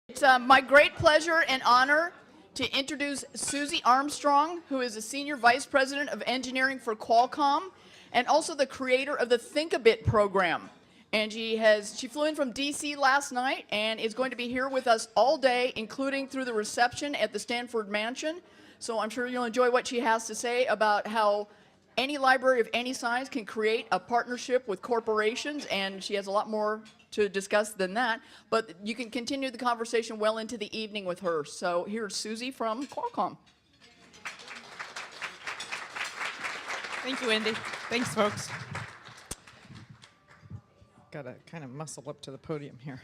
It's my great pleasure and honor to introduce Susie Armstrong, who is a Senior Vice President of Engineering for Qualcomm and also the creator of the Thinkabit program. And she flew in from DC last night and is going to be here with us all day, including through the reception at the Stanford Mansion. So I'm sure you'll enjoy what she has to say about how any library of any size can create a partnership with corporations, and she has a lot more to discuss than that, but you can continue the conversation well into the evening with her. So here's Susie from Qualcomm. Thank you, Andy. Thanks, folks. Got to kind of muscle up to the podium here.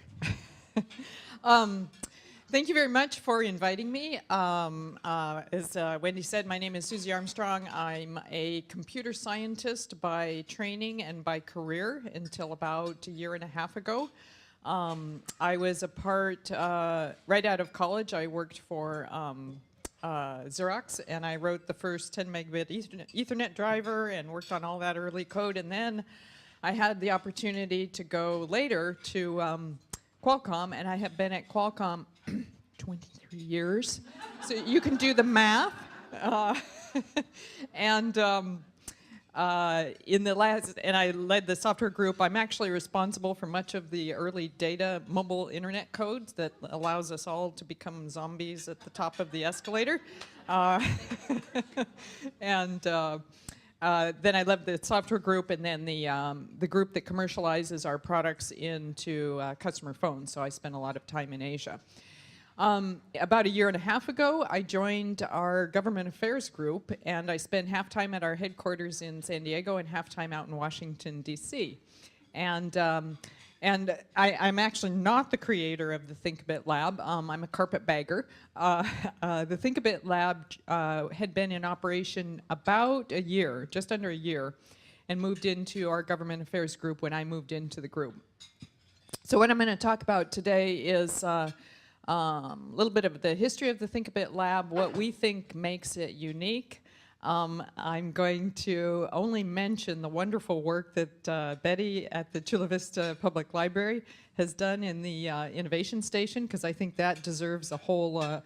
Thank you very much for inviting me. As Wendy said, my name is Susie Armstrong. I'm a computer scientist by training and by career until about a year and a half ago. I was a part, right out of college, I worked for Xerox, and I wrote the first 10 megabit Ethernet driver and worked on all that early code. And then I had the opportunity to go later to Qualcomm, and I have been at Qualcomm 23 years. So you can do the math. And I led the software group. I'm actually responsible for much of the early data mobile internet code that allows us all to become zombies at the top of the escalator. And then I led the software group, and then the group that commercializes our products into customer phones. So I spent a lot of time in Asia. About a year and a half ago, I joined our government affairs group, and I spent half time at our headquarters in San Diego and half time out in Washington, D.C. And I'm actually not the creator of the Thinkabit Lab. I'm a carpetbagger. The Thinkabit Lab had been in operation about a year, just under a year, and moved into our government affairs group when I moved into the group. So what I'm going to talk about today is a little bit of the history of the Thinkabit Lab, what we think makes it unique. I'm going to only mention the wonderful work that Betty at the Chula Vista Public Library has done in the Innovation Station, because I think that deserves a whole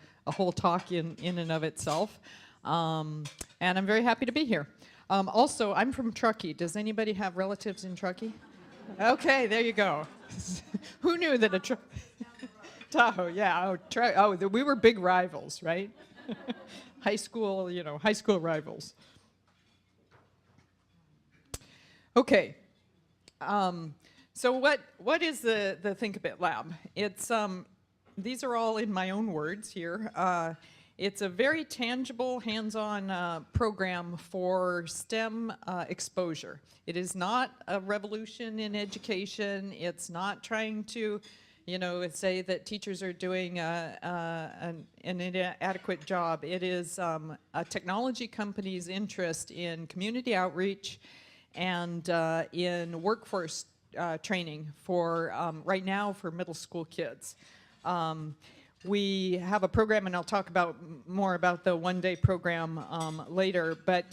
talk in and of itself. And I'm very happy to be here. Also, I'm from Truckee. Does anybody have relatives in Truckee? Okay, there you go. Who knew that a Tahoe, yeah. We were big rivals, right? High school rivals. Okay. So what is the Thinkabit Lab? It's these are all in my own words here. It's a very tangible, hands-on program for STEM exposure. It is not a revolution in education. It's not trying to say that teachers are doing an inadequate job. It is a technology company's interest in community outreach and in workforce training for, right now, for middle school kids. We have a program, and I'll talk more about the one-day program later, but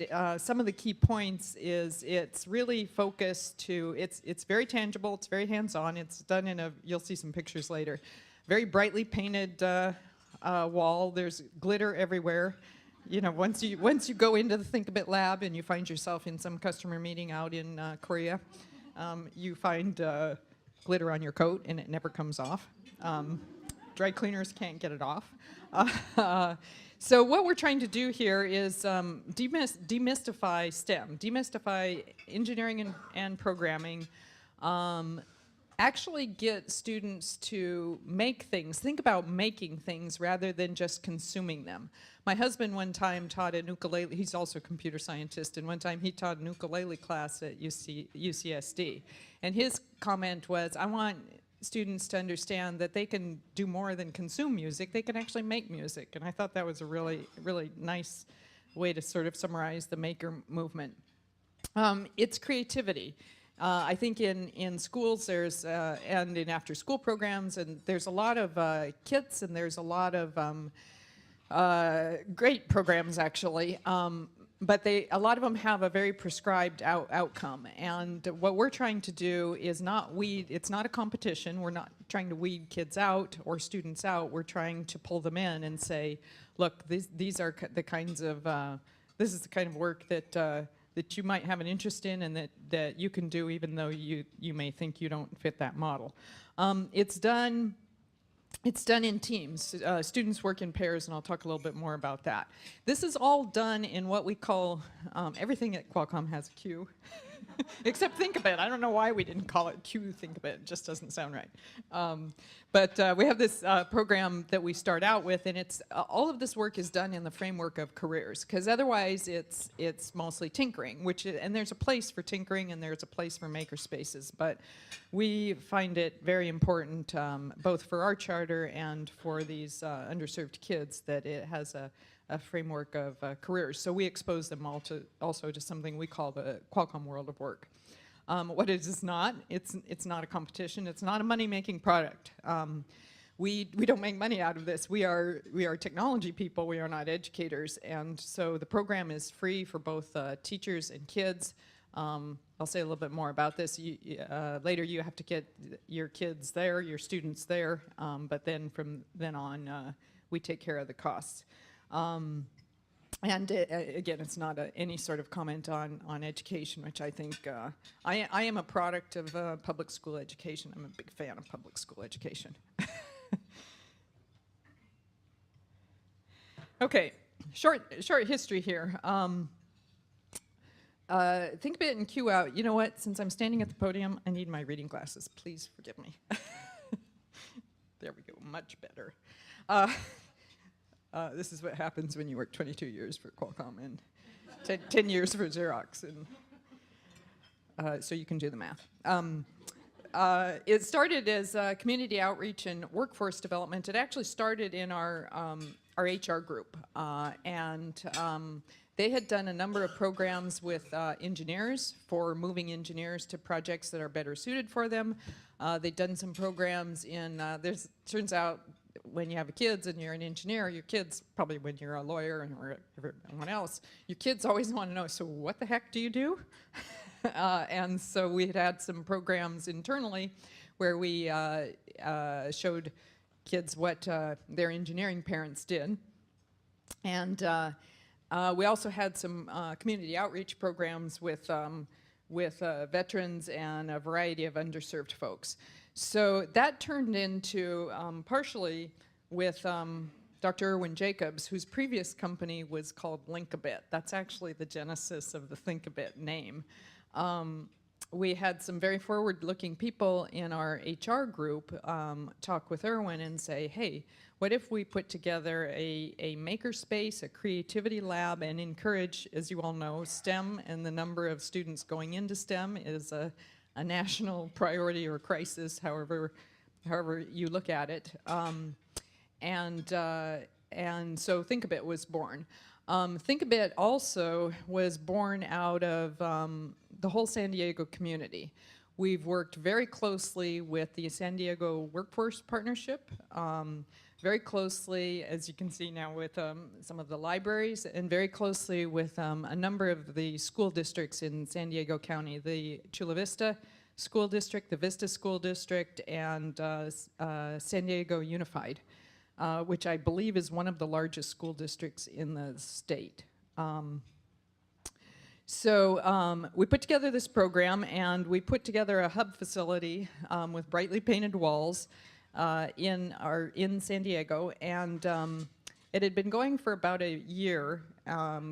some of the key points is it's really focused to, it's very tangible, it's very hands-on, it's done in you'll see some pictures later, very brightly painted wall, there's glitter everywhere. Once you go into the Thinkabit Lab and you find yourself in some customer meeting out in Korea, you find glitter on your coat and it never comes off. Dry cleaners can't get it off. So what we're trying to do here is demystify STEM, demystify engineering and programming, actually get students to make things, think about making things rather than just consuming them. My husband one time taught an ukulele, he's also a computer scientist, and one time he taught an ukulele class at UCSD. And his comment was, I want students to understand that they can do more than consume music, they can actually make music. And I thought that was a really, really nice way to sort of summarize the maker movement. It's creativity. I think in schools there's, and in after school programs, and there's a lot of kits and there's a lot of great programs actually. a lot of them have a very prescribed outcome. And what we're trying to do is not weed, it's not a competition. We're not trying to weed kids out or students out. We're trying to pull them in and say, look, these are the kinds of, this is the kind of work that, that you might have an interest in and that you can do even though you may think you don't fit that model. It's done in teams. Students work in pairs, and I'll talk a little bit more about that. This is all done in what we call, everything at Qualcomm has a Q, except Thinkabit. I don't know why we didn't call it Q Thinkabit. It just doesn't sound right. But we have this program that we start out with, and it's all of this work is done in the framework of careers, because otherwise it's mostly tinkering, and there's a place for tinkering and there's a place for maker spaces, but we find it very important, both for our charter and for these underserved kids, that it has a framework of careers. So we expose them also to something we call the Qualcomm world of work. What it is not, it's not a competition. It's not a money-making product. We don't make money out of this. We are technology people. We are not educators, and so the program is free for both teachers and kids. I'll say a little bit more about this. Later, you have to get your kids there, your students there, but then from then on, we take care of the costs. And again, it's not any sort of comment on education, which I think I am a product of public school education. I'm a big fan of public school education. Okay, short history here. Thinkabit and Q out. You know what? Since I'm standing at the podium, I need my reading glasses. Please forgive me. There we go. Much better. This is what happens when you work 22 years for Qualcomm and 10 years for Xerox, and so you can do the math. It started as community outreach and workforce development. It actually started in our HR group, and they had done a number of programs with engineers for moving engineers to projects that are better suited for them. They'd done some programs in, turns out when you have kids and you're an engineer, your kids, probably when you're a lawyer or everyone else, your kids always want to know, so what the heck do you do? And so we had some programs internally where we showed kids what their engineering parents did. And we also had some community outreach programs with veterans and a variety of underserved folks. So that turned into, partially with Dr. Irwin Jacobs, whose previous company was called Thinkabit. That's actually the genesis of the Thinkabit name. We had some very forward-looking people in our HR group talk with Irwin and say, hey, what if we put together a maker space, a creativity lab, and encourage, as you all know, STEM, and the number of students going into STEM is a national priority or crisis, however you look at it. And so Thinkabit was born. Thinkabit also was born out of the whole San Diego community. We've worked very closely with the San Diego Workforce Partnership, very closely, as you can see now, with some of the libraries, and very closely with a number of the school districts in San Diego County, the Chula Vista School District, the Vista School District, and San Diego Unified, which I believe is one of the largest school districts in the state. So we put together this program, and we put together a hub facility with brightly painted walls in San Diego, and it had been going for about a year,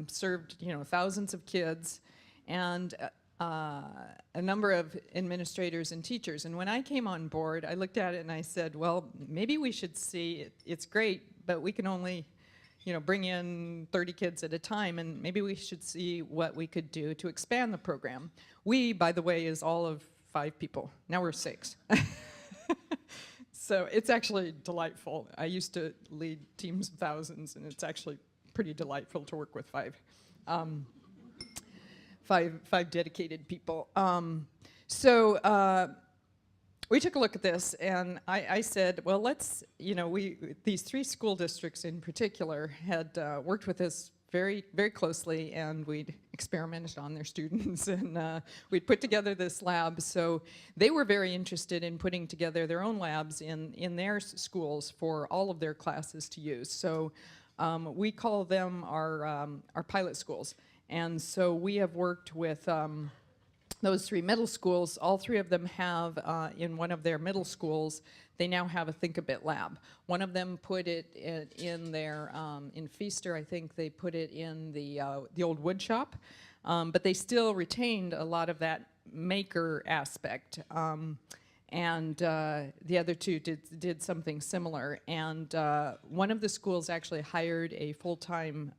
served thousands of kids, and a number of administrators and teachers. And when I came on board, I looked at it and I said, well, maybe we should see, it's great, but we can only bring in 30 kids at a time, and maybe we should see what we could do to expand the program. We, by the way, is all of 5 people. Now we're 6. So it's actually delightful. I used to lead teams of thousands, and it's actually pretty delightful to work with 5 dedicated people. So we took a look at this, and I said, well, let's, these 3 school districts in particular had worked with us very, very closely, and we'd experimented on their students, and we'd put together this lab. So they were very interested in putting together their own labs in their schools for all of their classes to use. So we call them our pilot schools. And so we have worked with those 3 middle schools. All 3 of them have, in one of their middle schools, they now have a Thinkabit lab. One of them put it in their, in Feaster, I think they put it in the old wood shop, but they still retained a lot of that maker aspect. And the other 2 did something similar. And one of the schools actually hired a full-time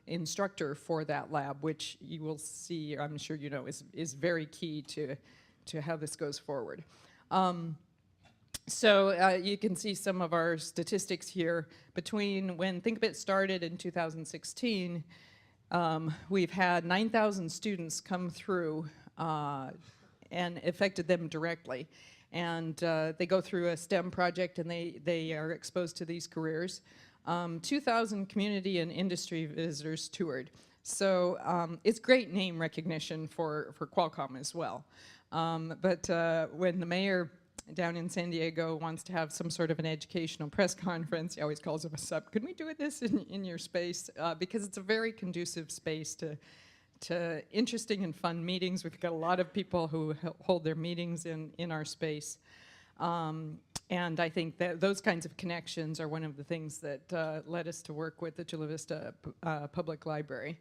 instructor for that lab, which you will see, I'm sure you know, is very key to how this goes forward. So you can see some of our statistics here. Between when Thinkabit started in 2016, we've had 9,000 students come through and affected them directly. And they go through a STEM project and they are exposed to these careers. 2,000 community and industry visitors toured. So it's great name recognition for Qualcomm as well. But when the mayor down in San Diego wants to have some sort of an educational press conference, he always calls us up. Can we do this in your space? Because it's a very conducive space to interesting and fun meetings. We've got a lot of people who hold their meetings in our space. And I think that those kinds of connections are one of the things that led us to work with the Chula Vista Public Library.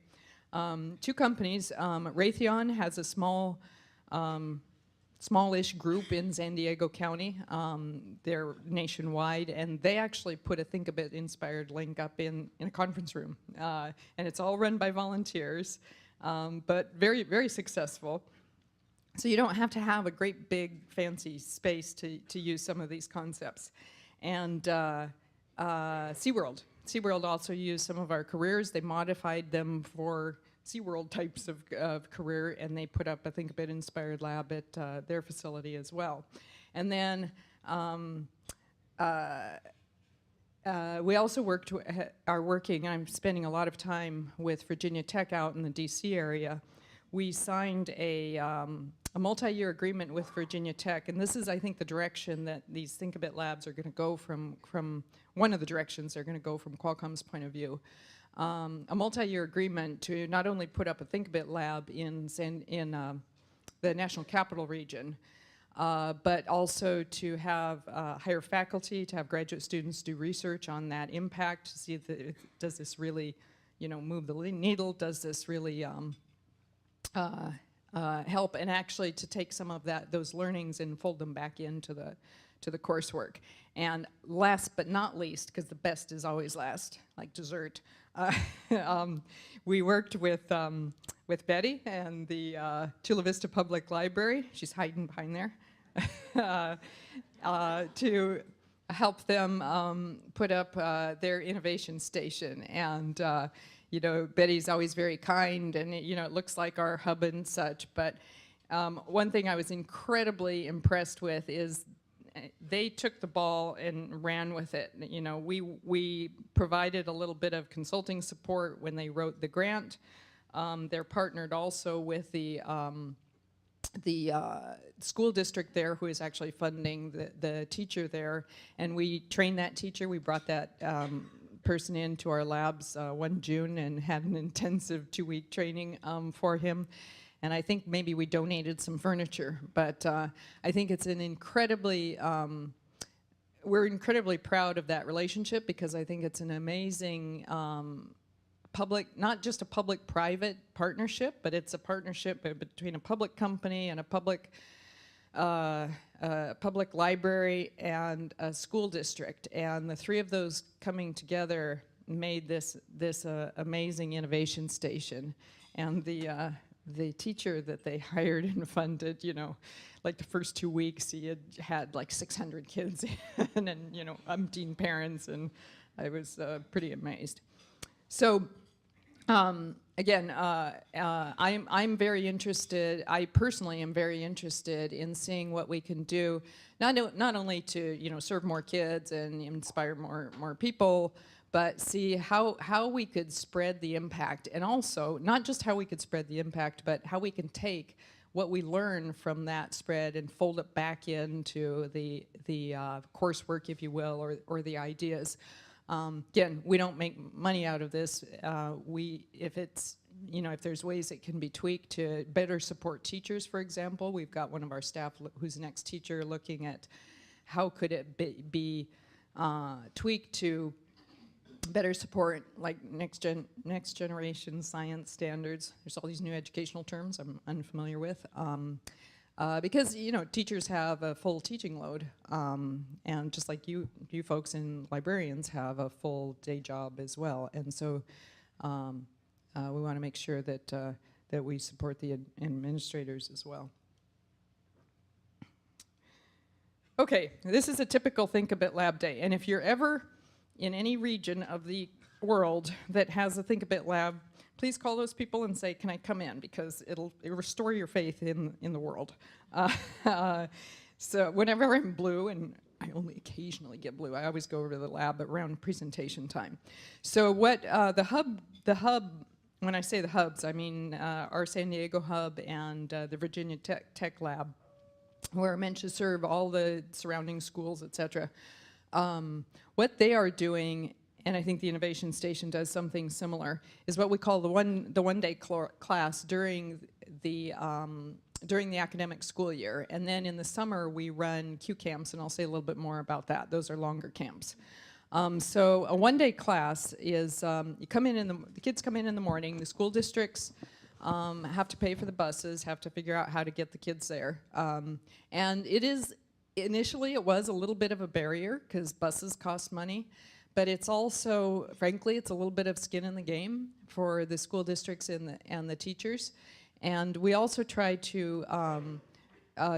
2 companies, Raytheon has a smallish group in San Diego County. They're nationwide, and they actually put a Thinkabit-inspired link up in a conference room. And it's all run by volunteers, but very, very successful. So you don't have to have a great big fancy space to use some of these concepts. And SeaWorld. SeaWorld also used some of our careers. They modified them for SeaWorld types of career, and they put up a Thinkabit inspired lab at their facility as well. And then we also are working, I'm spending a lot of time with Virginia Tech out in the DC area. We signed a multi-year agreement with Virginia Tech, and this is, I think, the direction that these Thinkabit Labs are going to go from one of the directions they're going to go from Qualcomm's point of view. A multi-year agreement to not only put up a Thinkabit Lab in the National Capital Region, but also to have hire faculty, to have graduate students do research on that impact, to see if does this really, move the needle, does this really help, and actually to take some of those learnings and fold them back into the coursework. And last but not least, because the best is always last, like dessert, we worked with Betty and the Chula Vista Public Library, she's hiding behind there, to help them put up their innovation station. And Betty's always very kind, and it looks like our hub and such, but one thing I was incredibly impressed with is they took the ball and ran with it. We provided a little bit of consulting support when they wrote the grant. They're partnered also with the school district there, who is actually funding the teacher there, and we trained that teacher. We brought that person into our labs one June and had an intensive 2-week training for him. And I think maybe we donated some furniture, but I think it's an incredibly, we're incredibly proud of that relationship, because I think it's an amazing not just a public-private partnership, but it's a partnership between a public company and a public library and a school district. And the 3 of those coming together made this amazing innovation station. And the teacher that they hired and funded, like the first 2 weeks, he had like 600 kids and umpteen parents, and I was pretty amazed. So again, I'm very interested, I personally am very interested in seeing what we can do, not only to serve more kids and inspire more people, but see how we could spread the impact, and also not just how we could spread the impact, but how we can take what we learn from that spread and fold it back into the coursework, if you will, or the ideas. Again, we don't make money out of this. If there's ways it can be tweaked to better support teachers, for example, we've got one of our staff who's an ex-teacher looking at how could it be tweaked to better support like next generation science standards. There's all these new educational terms I'm unfamiliar with. Because teachers have a full teaching load, and just like you folks and librarians have a full day job as well, and so we want to make sure that we support the administrators as well. Okay, this is a typical Thinkabit Lab day, and if you're ever in any region of the world that has a Thinkabit Lab, please call those people and say, can I come in? Because it'll restore your faith in the world. So whenever I'm blue, and I only occasionally get blue, I always go over to the lab around presentation time. So what the hub, when I say the hubs, I mean our San Diego hub and the Virginia Tech Lab, where meant to serve all the surrounding schools, et cetera. What they are doing, and I think the Innovation Station does something similar, is what we call the one day class during the academic school year, and then in the summer we run Q camps, and I'll say a little bit more about that. Those are longer camps. So a one day class is the kids come in the morning. The school districts have to pay for the buses, have to figure out how to get the kids there, and initially it was a little bit of a barrier because buses cost money. But it's also, frankly, it's a little bit of skin in the game for the school districts and the teachers. And we also try to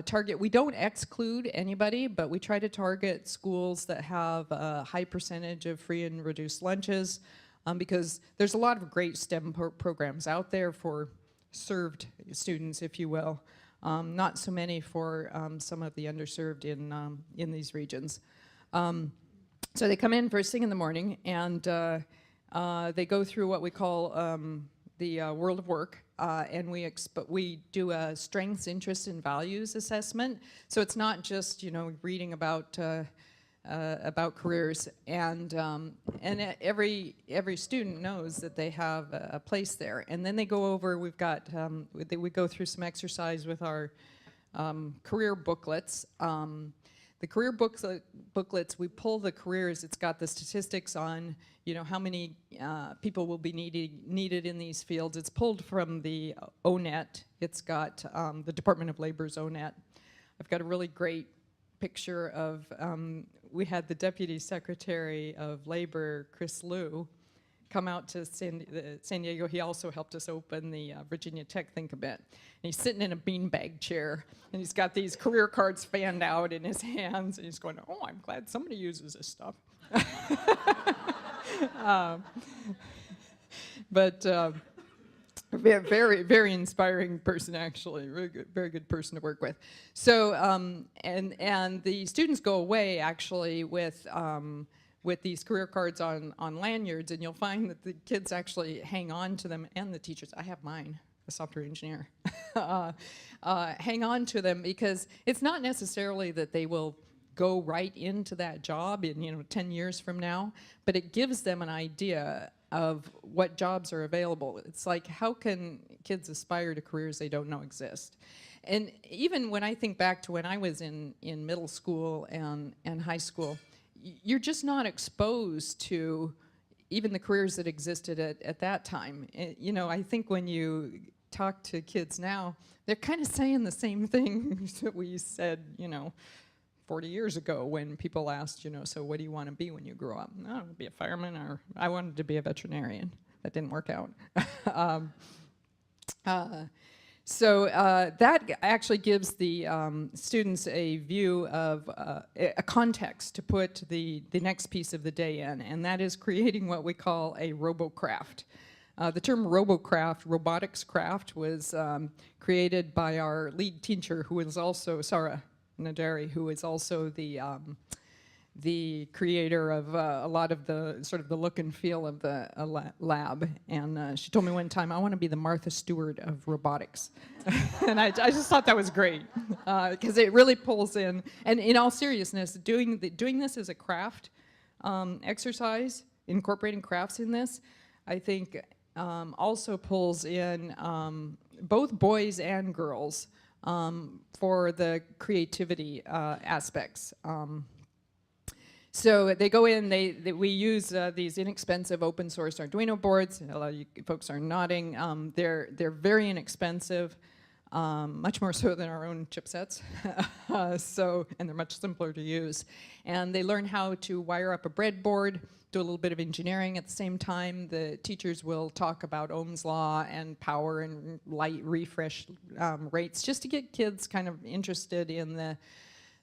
target, we don't exclude anybody, but we try to target schools that have a high percentage of free and reduced lunches, because there's a lot of great STEM programs out there for served students, if you will. Not so many for some of the underserved in these regions. So they come in first thing in the morning, and they go through what we call the world of work, and we do a strengths, interests, and values assessment. So it's not just reading about careers, and every student knows that they have a place there. And then they go over. We've got we go through some exercise with our career booklets. The career booklets, we pull the careers. It's got the statistics on, how many people will be needed in these fields. It's pulled from the ONET. It's got the Department of Labor's ONET. I've got a really great picture of, we had the Deputy Secretary of Labor, Chris Liu, come out to San Diego. He also helped us open the Virginia Tech Thinkabit. And he's sitting in a beanbag chair, and he's got these career cards fanned out in his hands, and he's going, oh, I'm glad somebody uses this stuff. But very, very inspiring person, actually. Very good person to work with. So, and the students go away, actually, with these career cards on lanyards, and you'll find that the kids actually hang on to them, and the teachers. I have mine, a software engineer. Hang on to them because it's not necessarily that they will go right into that job in 10 years from now, but it gives them an idea of what jobs are available. It's like, how can kids aspire to careers they don't know exist? And even when I think back to when I was in middle school and high school, you're just not exposed to even the careers that existed at that time. I think when you talk to kids now, they're kind of saying the same things that we said, 40 years ago when people asked, so what do you want to be when you grow up? I want to be a fireman, or I wanted to be a veterinarian. That didn't work out. So that actually gives the students a view of a context to put the next piece of the day in, and that is creating what we call a robocraft. The term robocraft, robotics craft, was created by our lead teacher, who is also Sarah Naderi, who is also the the creator of a lot of the sort of the look and feel of the lab. And she told me one time, I want to be the Martha Stewart of robotics. And I just thought that was great, because it really pulls in. And in all seriousness, doing this as a craft exercise, incorporating crafts in this, I think also pulls in both boys and girls for the creativity aspects. So they go in, we use these inexpensive open source Arduino boards. A lot of you folks are nodding. They're very inexpensive, much more so than our own chipsets. And they're much simpler to use. And they learn how to wire up a breadboard, do a little bit of engineering at the same time. The teachers will talk about Ohm's law and power and light refresh rates, just to get kids kind of interested in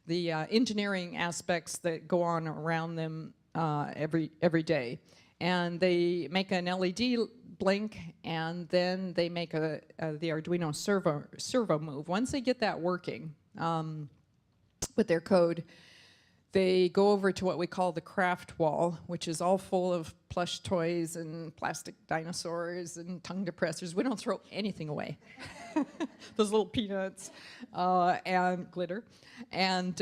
the engineering aspects that go on around them every day. And they make an LED blink, and then they make the Arduino servo move. Once they get that working with their code, they go over to what we call the craft wall, which is all full of plush toys and plastic dinosaurs and tongue depressors. We don't throw anything away. Those little peanuts and glitter. And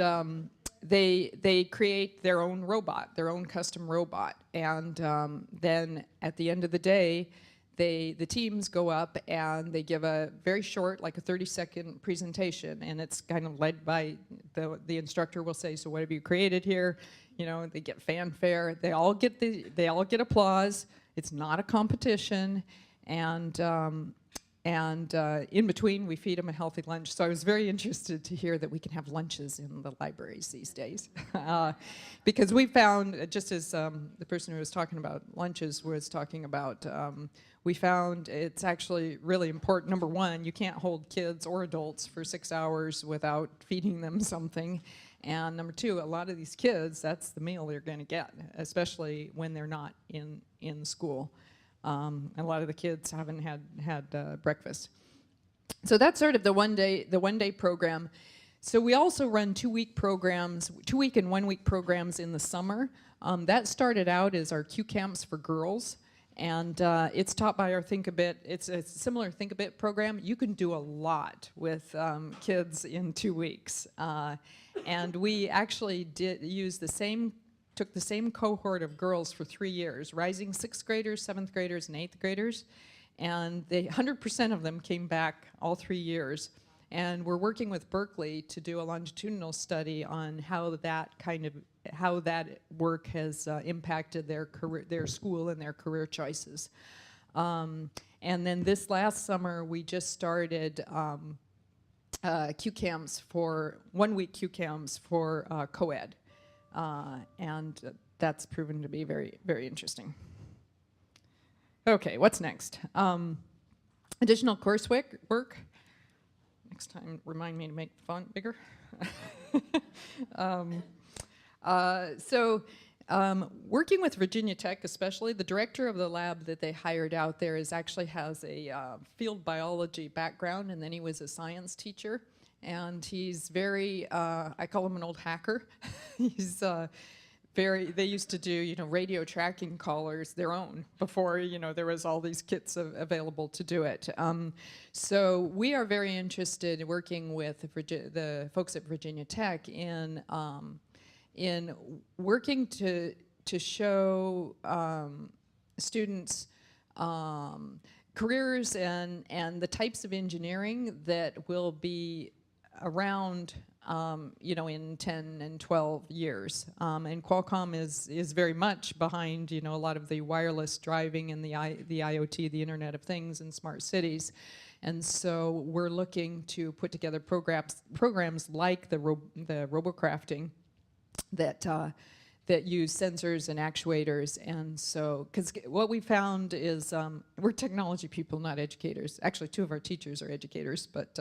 they create their own robot, their own custom robot. And then at the end of the day, the teams go up and they give a very short, like a 30-second presentation, and it's kind of led by the instructor will say, so what have you created here? You know, they get fanfare. They all get applause. It's not a competition, and in between, we feed them a healthy lunch. So I was very interested to hear that we can have lunches in the libraries these days. Because we found, just as the person who was talking about lunches was talking about, we found it's actually really important. Number one, you can't hold kids or adults for 6 hours without feeding them something. And number two, a lot of these kids, that's the meal they're going to get, especially when they're not in school. And a lot of the kids haven't had breakfast. So that's sort of the one day program. So we also run 2-week programs, 2-week and 1-week programs in the summer. That started out as our Q camps for girls, and it's taught by our Thinkabit. It's a similar Thinkabit program. You can do a lot with kids in 2 weeks, and we actually took the same cohort of girls for 3 years, rising 6th graders, 7th graders, and 8th graders, and 100% of them came back all 3 years. And we're working with Berkeley to do a longitudinal study on how that work has impacted their school and their career choices. And then this last summer, we just started Q camps for 1-week Q camps for co-ed. And that's proven to be very, very interesting. Okay, what's next? Additional coursework. Next time, remind me to make the font bigger. Working with Virginia Tech especially, the director of the lab that they hired out there actually has a field biology background, and then he was a science teacher. And he's very, I call him an old hacker. He's they used to do, radio tracking collars, their own, before, there was all these kits available to do it. So we are very interested in working with the folks at Virginia Tech in working to show students careers and the types of engineering that will be around in 10 and 12 years. And Qualcomm is very much behind, a lot of the wireless driving and the IoT, the Internet of Things, and smart cities. And so we're looking to put together programs like the RoboCrafting that use sensors and actuators. And so, because what we found is we're technology people, not educators. Actually, 2 of our teachers are educators, but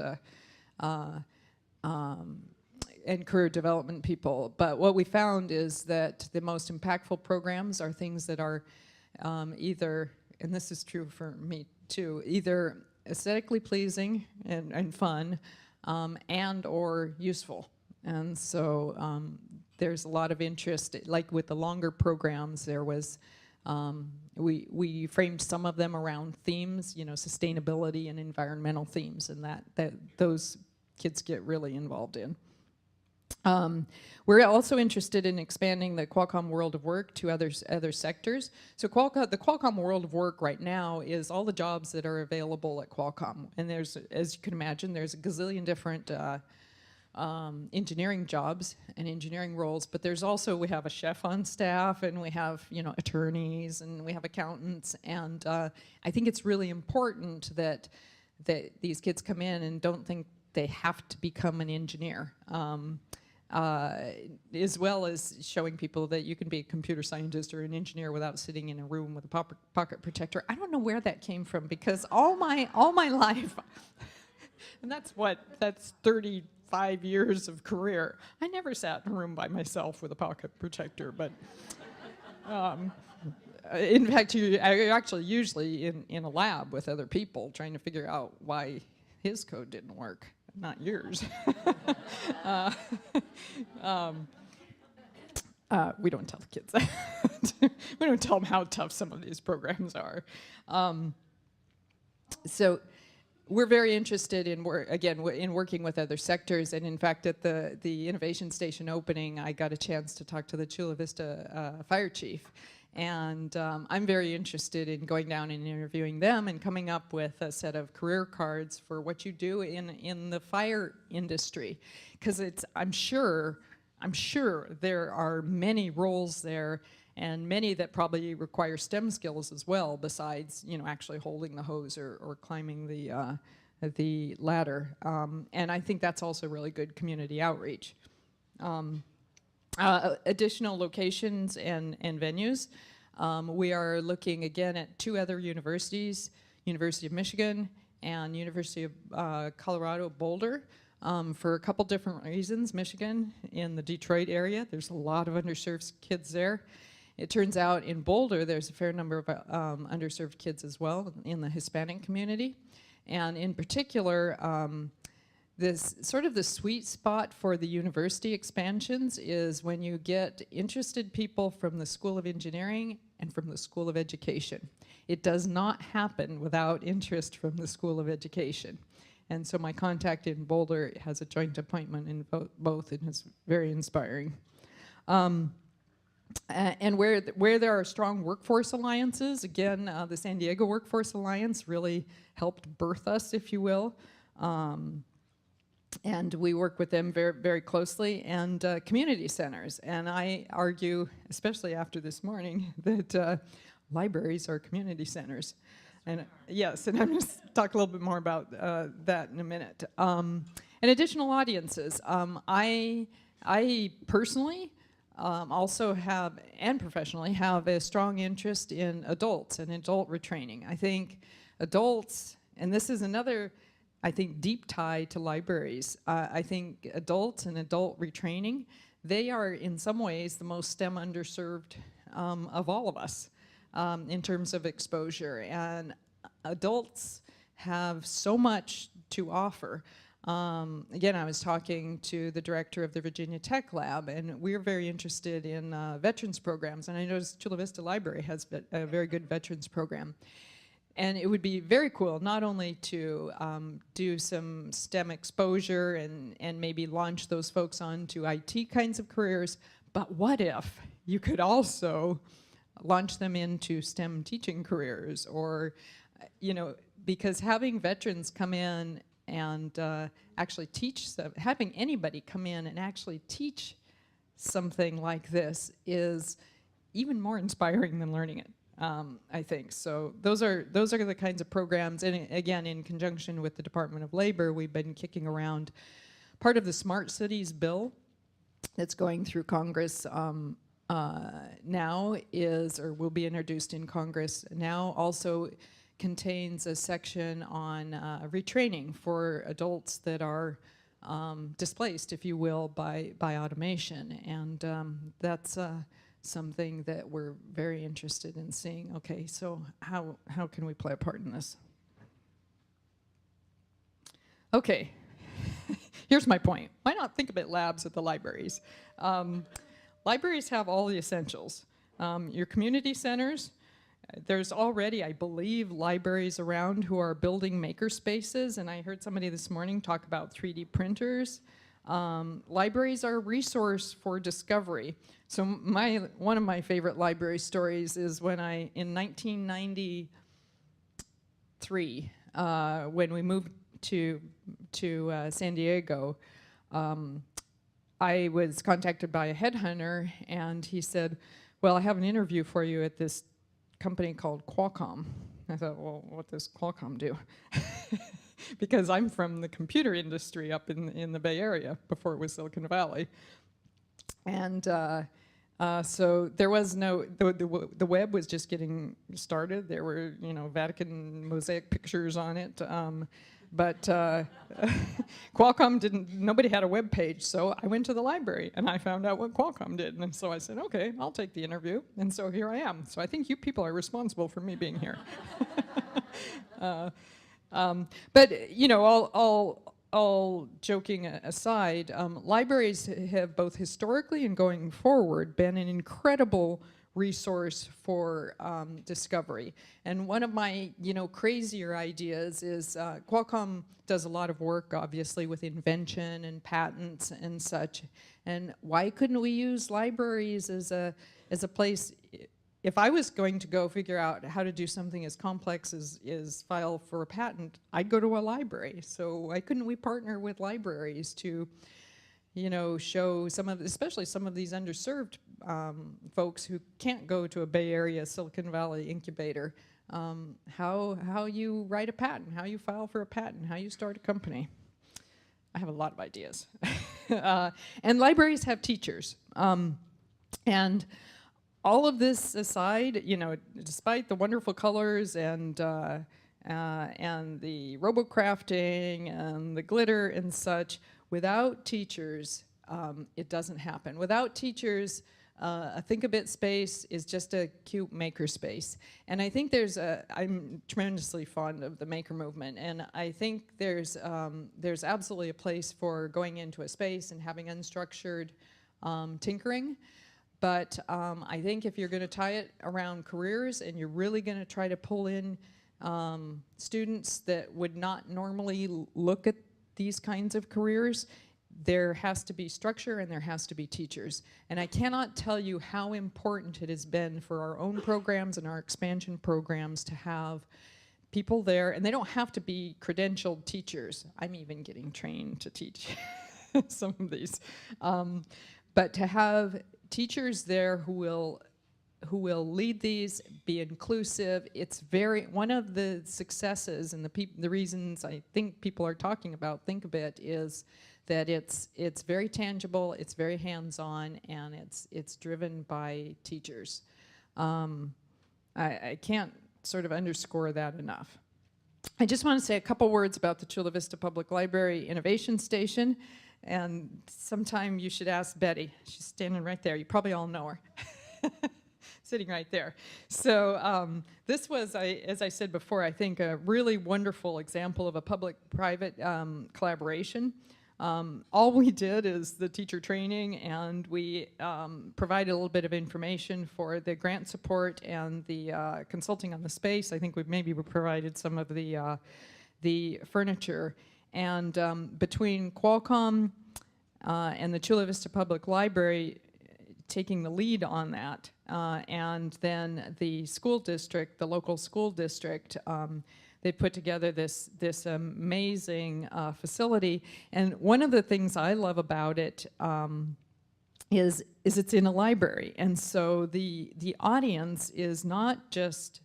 and career development people. But what we found is that the most impactful programs are things that are either, and this is true for me too, either aesthetically pleasing and fun and or useful. And so there's a lot of interest, like with the longer programs, there was, we framed some of them around themes, you know, sustainability and environmental themes, and that those kids get really involved in. We're also interested in expanding the Qualcomm World of Work to other sectors. So the Qualcomm World of Work right now is all the jobs that are available at Qualcomm. And there's, as you can imagine, there's a gazillion different engineering jobs and engineering roles, but there's also, we have a chef on staff, and we have, you know, attorneys, and we have accountants, and I think it's really important that these kids come in and don't think they have to become an engineer. As well as showing people that you can be a computer scientist or an engineer without sitting in a room with a pocket protector. I don't know where that came from, because all my life, and that's 35 years of career, I never sat in a room by myself with a pocket protector. But in fact, I actually usually in a lab with other people trying to figure out why his code didn't work, not yours. We don't tell the kids that. We don't tell them how tough some of these programs are. So we're very interested in working with other sectors, and in fact, at the Innovation Station opening, I got a chance to talk to the Chula Vista fire chief. And I'm very interested in going down and interviewing them and coming up with a set of career cards for what you do in the fire industry, because I'm sure there are many roles there, and many that probably require STEM skills as well, besides, you know, actually holding the hose or climbing the ladder. And I think that's also really good community outreach. Additional locations and venues. We are looking again at 2 other universities, University of Michigan and University of Colorado Boulder, for a couple different reasons. Michigan, in the Detroit area, there's a lot of underserved kids there. It turns out in Boulder there's a fair number of underserved kids as well in the Hispanic community. And in particular, this sort of the sweet spot for the university expansions is when you get interested people from the School of Engineering and from the School of Education. It does not happen without interest from the School of Education. And so my contact in Boulder has a joint appointment in both, and it's very inspiring. And where there are strong workforce alliances, again, the San Diego Workforce Alliance really helped birth us, if you will. And we work with them very, very closely, and community centers. And I argue, especially after this morning, that libraries are community centers. And yes, and I'm going to talk a little bit more about that in a minute. And additional audiences. I personally also have, and professionally, have a strong interest in adults and adult retraining. I think adults, and this is another, I think, deep tie to libraries. I think adults and adult retraining, they are in some ways the most STEM underserved of all of us in terms of exposure. And adults have so much to offer. Again, I was talking to the director of the Virginia Tech Lab, and we're very interested in veterans programs. And I noticed Chula Vista Library has a very good veterans program. And it would be very cool not only to do some STEM exposure and maybe launch those folks onto IT kinds of careers, but what if you could also launch them into STEM teaching careers? Or, you know, because having veterans come in and actually teach, having anybody come in and actually teach something like this is even more inspiring than learning it. I think. So those are the kinds of programs, and again, in conjunction with the Department of Labor, we've been kicking around part of the Smart Cities bill that's going through Congress now is, or will be introduced in Congress now, also contains a section on retraining for adults that are displaced, if you will, by automation. And that's something that we're very interested in seeing. Okay, so how can we play a part in this? Okay, here's my point. Why not Thinkabit Labs at the libraries? libraries have all the essentials. Your community centers, there's already, I believe, libraries around who are building maker spaces, and I heard somebody this morning talk about 3D printers. Libraries are a resource for discovery. So one of my favorite library stories is when in 1993, when we moved to San Diego, I was contacted by a headhunter, and he said, well, I have an interview for you at this company called Qualcomm. I thought, well, what does Qualcomm do? Because I'm from the computer industry up in the Bay Area before it was Silicon Valley. And so there was no, the web was just getting started. There were, Vatican mosaic pictures on it. But Qualcomm nobody had a web page, so I went to the library and I found out what Qualcomm did. And so I said, okay, I'll take the interview. And so here I am. So I think you people are responsible for me being here. But, all joking aside, libraries have both historically and going forward been an incredible resource for discovery. And one of my, crazier ideas is Qualcomm does a lot of work, obviously, with invention and patents and such. And why couldn't we use libraries as a place? If I was going to go figure out how to do something as complex as file for a patent, I'd go to a library. So why couldn't we partner with libraries to, show especially some of these underserved folks who can't go to a Bay Area, Silicon Valley incubator, how you write a patent, how you file for a patent, how you start a company. I have a lot of ideas. And libraries have teachers. And all of this aside, despite the wonderful colors and the robo-crafting and the glitter and such, without teachers, it doesn't happen. Without teachers, a Thinkabit space is just a cute maker space. And I think I'm tremendously fond of the maker movement, and I think there's absolutely a place for going into a space and having unstructured tinkering. But I think if you're going to tie it around careers and you're really going to try to pull in students that would not normally look at these kinds of careers, there has to be structure and there has to be teachers. And I cannot tell you how important it has been for our own programs and our expansion programs to have people there, and they don't have to be credentialed teachers. I'm even getting trained to teach some of these. But to have teachers there who will lead these, be inclusive. It's one of the successes and the reasons I think people are talking about Thinkabit is that it's very tangible, it's very hands-on, and it's driven by teachers. I can't sort of underscore that enough. I just want to say a couple words about the Chula Vista Public Library Innovation Station. And sometime you should ask Betty. She's standing right there. You probably all know her. Sitting right there. So this was, as I said before, I think a really wonderful example of a public-private collaboration. All we did is the teacher training, and we provided a little bit of information for the grant support and the consulting on the space. I think we provided some of the furniture. And between Qualcomm and the Chula Vista Public Library taking the lead on that, and then the school district, the local school district, they put together this amazing facility. And one of the things I love about it is it's in a library. And so the audience is not just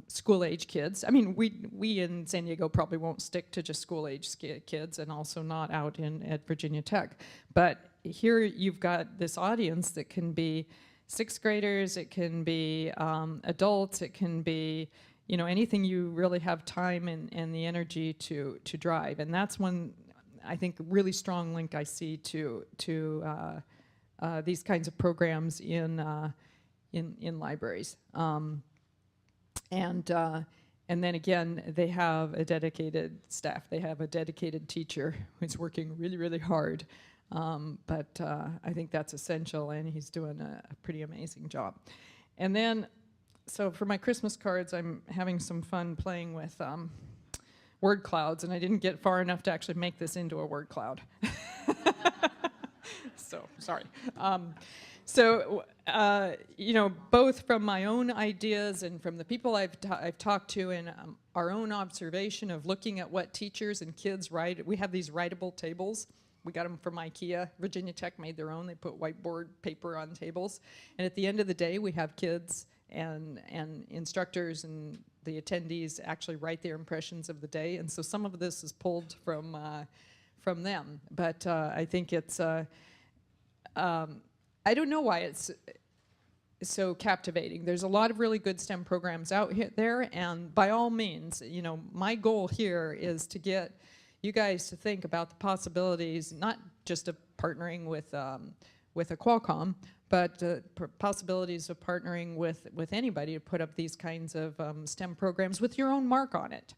school-age kids. I mean, we in San Diego probably won't stick to just school-age kids, and also not out at Virginia Tech. But here you've got this audience that can be sixth graders, it can be adults, it can be anything you really have time and the energy to drive. And that's one, I think, really strong link I see to these kinds of programs in libraries. And then again, they have a dedicated staff. They have a dedicated teacher who's working really, really hard But I think that's essential, and he's doing a pretty amazing job. And then, so for my Christmas cards, I'm having some fun playing with word clouds, and I didn't get far enough to actually make this into a word cloud. So, sorry. You know, both from my own ideas and from the people I've talked to, and our own observation of looking at what teachers and kids write. We have these writable tables. We got them from IKEA. Virginia Tech made their own. They put whiteboard paper on tables. And at the end of the day, we have kids and instructors and the attendees actually write their impressions of the day. And so some of this is pulled from them. But I think it's, I don't know why it's so captivating. There's a lot of really good STEM programs out there, and by all means, you know, my goal here is to get you guys to think about the possibilities, not just of partnering with a Qualcomm, but possibilities of partnering with anybody to put up these kinds of STEM programs with your own mark on it.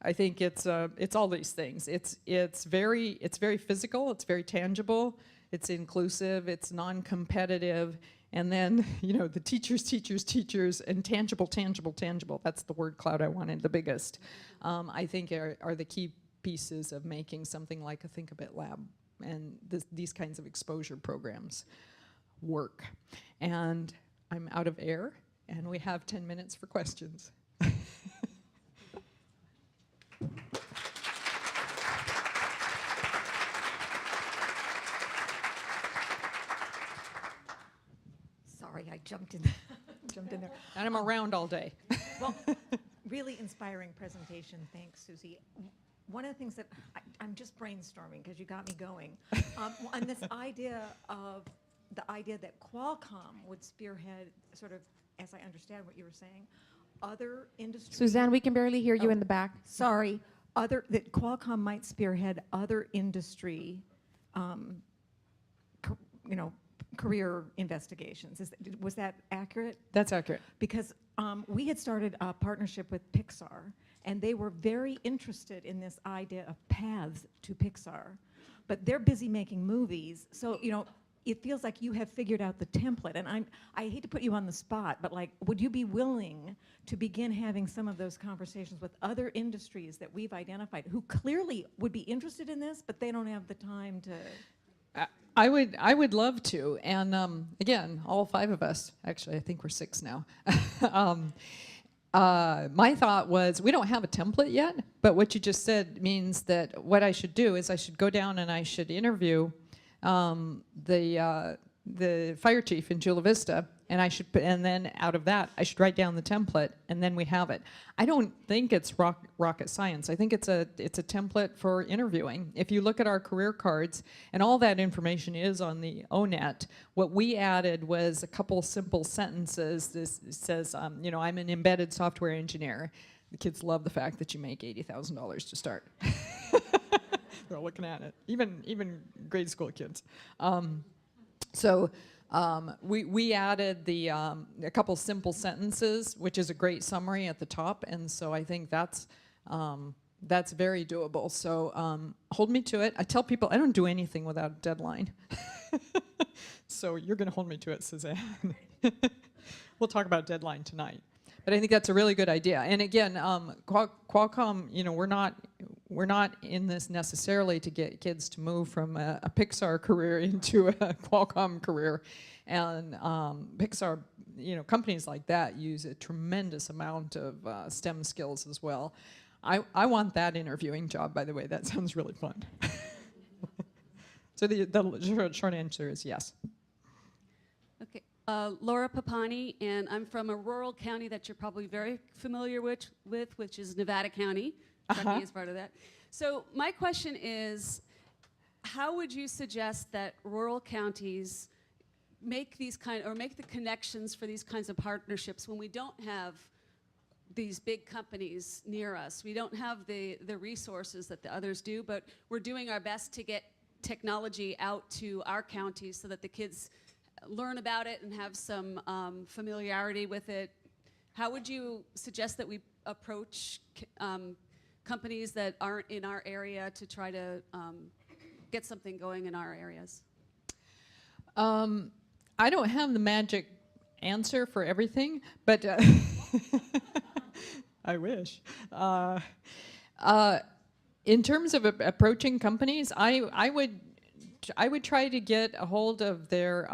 I think it's all these things. It's very physical. It's very tangible. It's inclusive. It's non-competitive. And then, you know, the teachers, and tangible. That's the word cloud I wanted the biggest. I think are the key pieces of making something like a Thinkabit Lab and these kinds of exposure programs work. And I'm out of air, and we have 10 minutes for questions. Sorry, I jumped in, jumped in there. And I'm around all day. Well, really inspiring presentation. Thanks, Susie. One of the things that I'm just brainstorming because you got me going on this idea that Qualcomm would spearhead, sort of, as I understand what you were saying, other industries. Suzanne, we can barely hear you in the back. Sorry, that Qualcomm might spearhead other industry, you know, career investigations. Was that accurate? That's accurate. Because we had started a partnership with Pixar, and they were very interested in this idea of paths to Pixar. But they're busy making movies, so, you know, it feels like you have figured out the template. And I hate to put you on the spot, but like, would you be willing to begin having some of those conversations with other industries that we've identified who clearly would be interested in this, but they don't have the time to? I would love to, and again, all 5 of us. Actually, I think we're 6 now. My thought was, we don't have a template yet, but what you just said means that what I should do is I should go down and I should interview the fire chief in Chula Vista, and then out of that I should write down the template, and then we have it. I don't think it's rocket science. I think it's a template for interviewing. If you look at our career cards, and all that information is on the ONET, what we added was a couple simple sentences. This says, you know, I'm an embedded software engineer. The kids love the fact that you make $80,000 to start. They're all looking at it, even grade school kids. We added a couple simple sentences, which is a great summary at the top, and so I think that's very doable. So hold me to it. I tell people I don't do anything without a deadline. So you're going to hold me to it, Suzanne. We'll talk about deadline tonight. But I think that's a really good idea. And again, Qualcomm, you know, we're not in this necessarily to get kids to move from a Pixar career into a Qualcomm career. And Pixar, you know, companies like that use a tremendous amount of STEM skills as well. I want that interviewing job, by the way. That sounds really fun. So the short answer is yes. Okay. Laura Papani, and I'm from a rural county that you're probably very familiar with, which is Nevada County. Kentucky is part of that. So my question is, how would you suggest that rural counties make the connections for these kinds of partnerships when we don't have these big companies near us? We don't have the resources that the others do, but we're doing our best to get technology out to our counties so that the kids learn about it and have some familiarity with it. How would you suggest that we approach companies that aren't in our area to try to get something going in our areas? I don't have the magic answer for everything, but I wish. In terms of approaching companies, I would try to get a hold of their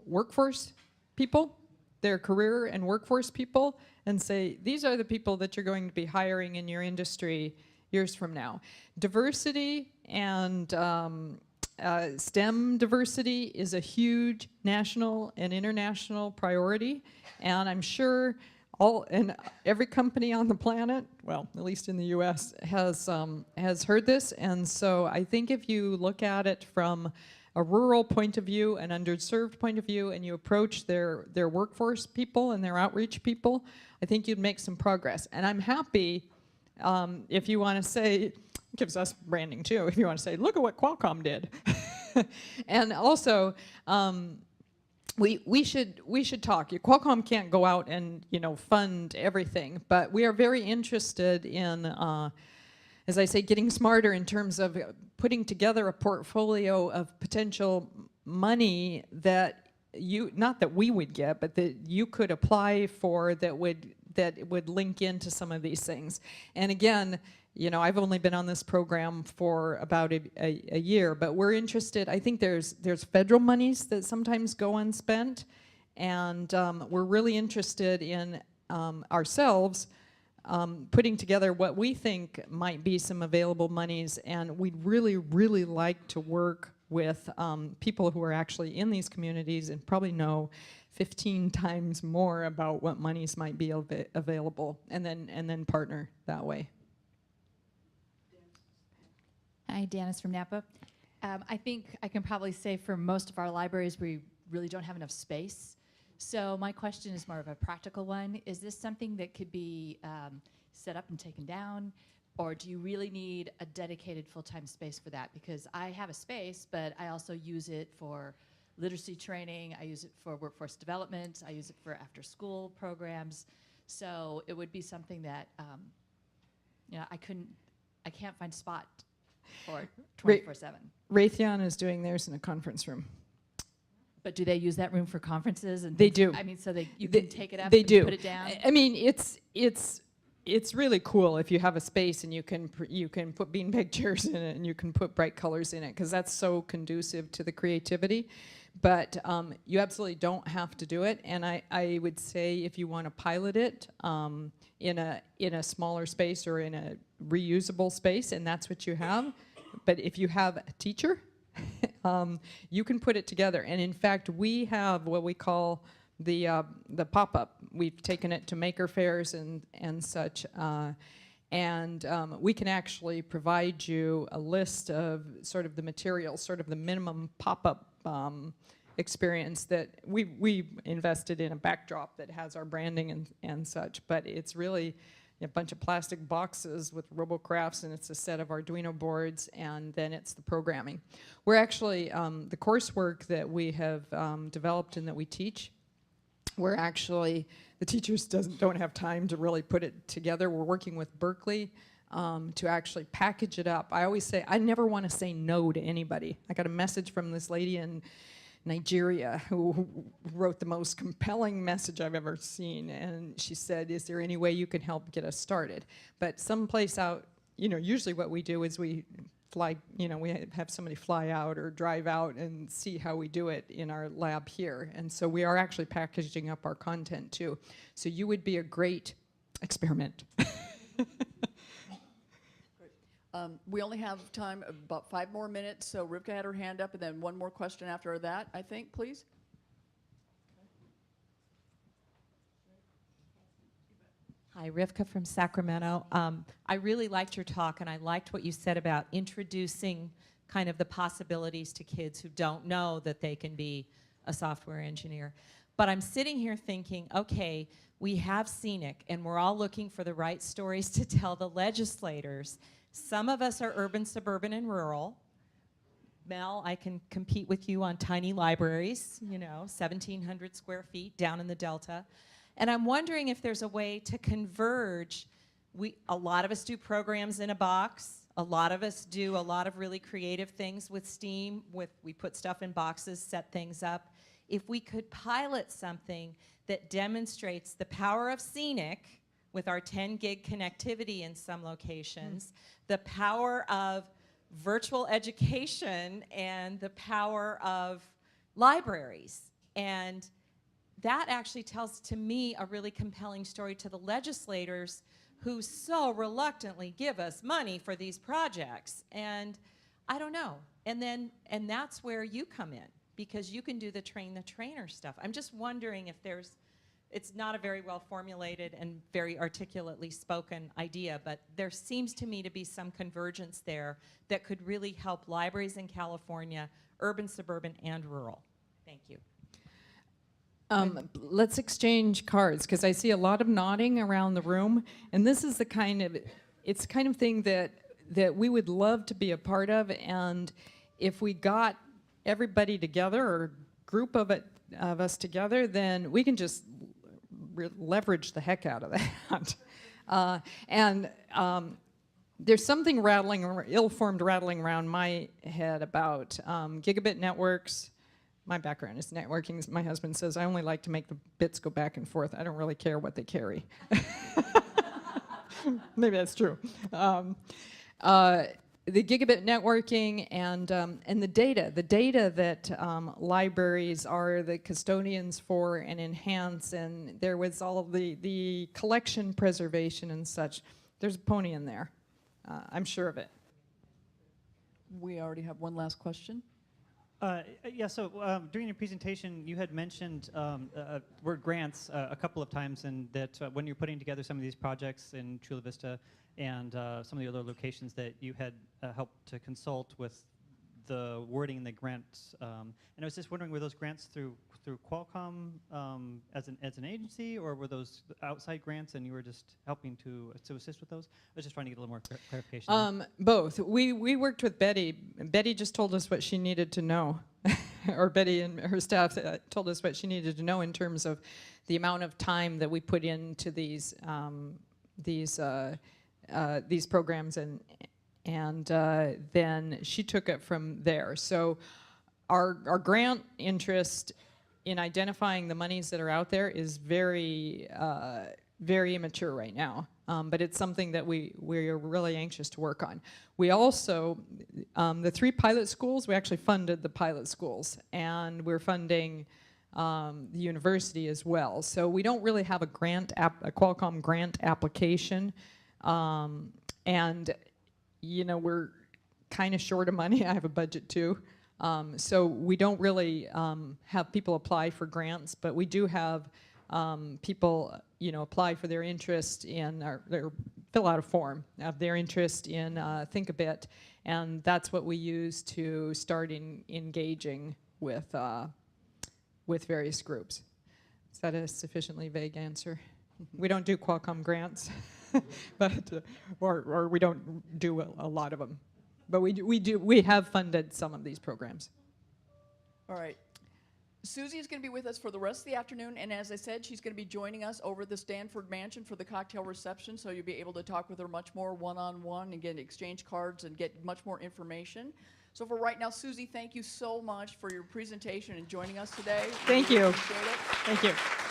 workforce people, their career and workforce people, and say, these are the people that you're going to be hiring in your industry years from now. Diversity and STEM diversity is a huge national and international priority, and I'm sure every company on the planet, well, at least in the U.S., has heard this. And so I think if you look at it from a rural point of view, an underserved point of view, and you approach their workforce people and their outreach people, I think you'd make some progress. And I'm happy if you want to say, it gives us branding too, if you want to say, look at what Qualcomm did. And also, we should talk. Qualcomm can't go out and fund everything, but we are very interested in, as I say, getting smarter in terms of putting together a portfolio of potential money that not that we would get, but that you could apply for that would link into some of these things. And again, I've only been on this program for about a year, but we're interested. I think there's federal monies that sometimes go unspent, and we're really interested in ourselves putting together what we think might be some available monies, and we'd really, really like to work with people who are actually in these communities and probably know 15 times more about what monies might be available, and then partner that way. Hi, Janice from Napa. I think I can probably say for most of our libraries, we really don't have enough space. So my question is more of a practical one. Is this something that could be set up and taken down? Or do you really need a dedicated full-time space for that? Because I have a space, but I also use it for literacy training. I use it for workforce development. I use it for after-school programs. So it would be something that I can't find a spot for 24/7. Raytheon is doing theirs in a conference room. But do they use that room for conferences? And They do. I mean, so you can take it up They and do. put it down? I mean, it's really cool if you have a space and you can put beanbag chairs in it and you can put bright colors in it, because that's so conducive to the creativity. But you absolutely don't have to do it. And I would say if you want to pilot it in a smaller space or in a reusable space, and that's what you have. But if you have a teacher, you can put it together. And in fact, we have what we call the pop-up. We've taken it to maker fairs and such. And we can actually provide you a list of sort of the materials, sort of the minimum pop-up experience that we invested in a backdrop that has our branding and such. But it's really a bunch of plastic boxes with RoboCrafts, and it's a set of Arduino boards, and then it's the programming. We're actually, the coursework that we have developed and that we teach, we're actually, the teachers don't have time to really put it together. We're working with Berkeley to actually package it up. I always say, I never want to say no to anybody. I got a message from this lady in Nigeria who wrote the most compelling message I've ever seen, and she said, is there any way you can help get us started? But someplace out, usually what we do is we fly, we have somebody fly out or drive out and see how we do it in our lab here. And so we are actually packaging up our content too. So you would be a great experiment. We only have time about 5 more minutes, so Rivka had her hand up, and then one more question after that, I think, please. Hi, Rivka from Sacramento. I really liked your talk, and I liked what you said about introducing kind of the possibilities to kids who don't know that they can be a software engineer. But I'm sitting here thinking, okay, we have scenic, and we're all looking for the right stories to tell the legislators. Some of us are urban, suburban, and rural. Mel, I can compete with you on tiny libraries, 1,700 square feet down in the Delta. And I'm wondering if there's a way to converge A lot of us do programs in a box. A lot of us do a lot of really creative things with STEAM. We put stuff in boxes, set things up. If we could pilot something that demonstrates the power of scenic with our 10 gig connectivity in some locations, the power of virtual education, and the power of libraries. And that actually tells, to me, a really compelling story to the legislators who so reluctantly give us money for these projects. And I don't know. And that's where you come in, because you can do the train the trainer stuff. I'm just wondering if it's not a very well formulated and very articulately spoken idea, but there seems to me to be some convergence there that could really help libraries in California, urban, suburban, and rural. Thank you. Let's exchange cards, because I see a lot of nodding around the room, and this is the kind of thing that we would love to be a part of. And if we got everybody together, or a group of us together, then we can just leverage the heck out of that. There's something ill-formed rattling around my head about gigabit networks. My background is networking. My husband says I only like to make the bits go back and forth. I don't really care what they carry. Maybe that's true. The gigabit networking and the data that libraries are the custodians for and enhance, and there was all of the collection preservation and such. There's a pony in there. I'm sure of it. We already have one last question. Yeah, so during your presentation, you had mentioned word grants a couple of times, and that when you're putting together some of these projects in Chula Vista and some of the other locations, that you had helped to consult with the wording in the grants. And I was just wondering, were those grants through Qualcomm as an agency, or were those outside grants and you were just helping to assist with those? I was just trying to get a little more clarification. Both. We worked with Betty. Betty just told us what she needed to know, or Betty and her staff told us what she needed to know in terms of the amount of time that we put into these programs, and then she took it from there. So our grant interest in identifying the monies that are out there is very immature right now, but it's something that we're really anxious to work on. We also, the 3 pilot schools, we actually funded the pilot schools, and we're funding the university as well. So we don't really have a Qualcomm grant application, and we're kind of short of money. I have a budget too. So we don't really have people apply for grants, but we do have people, apply for their interest in, fill out a form of their interest in Thinkabit, and that's what we use to start engaging with various groups. Is that a sufficiently vague answer? We don't do Qualcomm grants, but or we don't do a lot of them. But we have funded some of these programs. All right. Susie is going to be with us for the rest of the afternoon, and as I said, she's going to be joining us over at the Stanford Mansion for the cocktail reception, so you'll be able to talk with her much more one-on-one and get exchange cards and get much more information. So for right now, Susie, thank you so much for your presentation and joining us today. Thank you. Appreciate it. Thank you.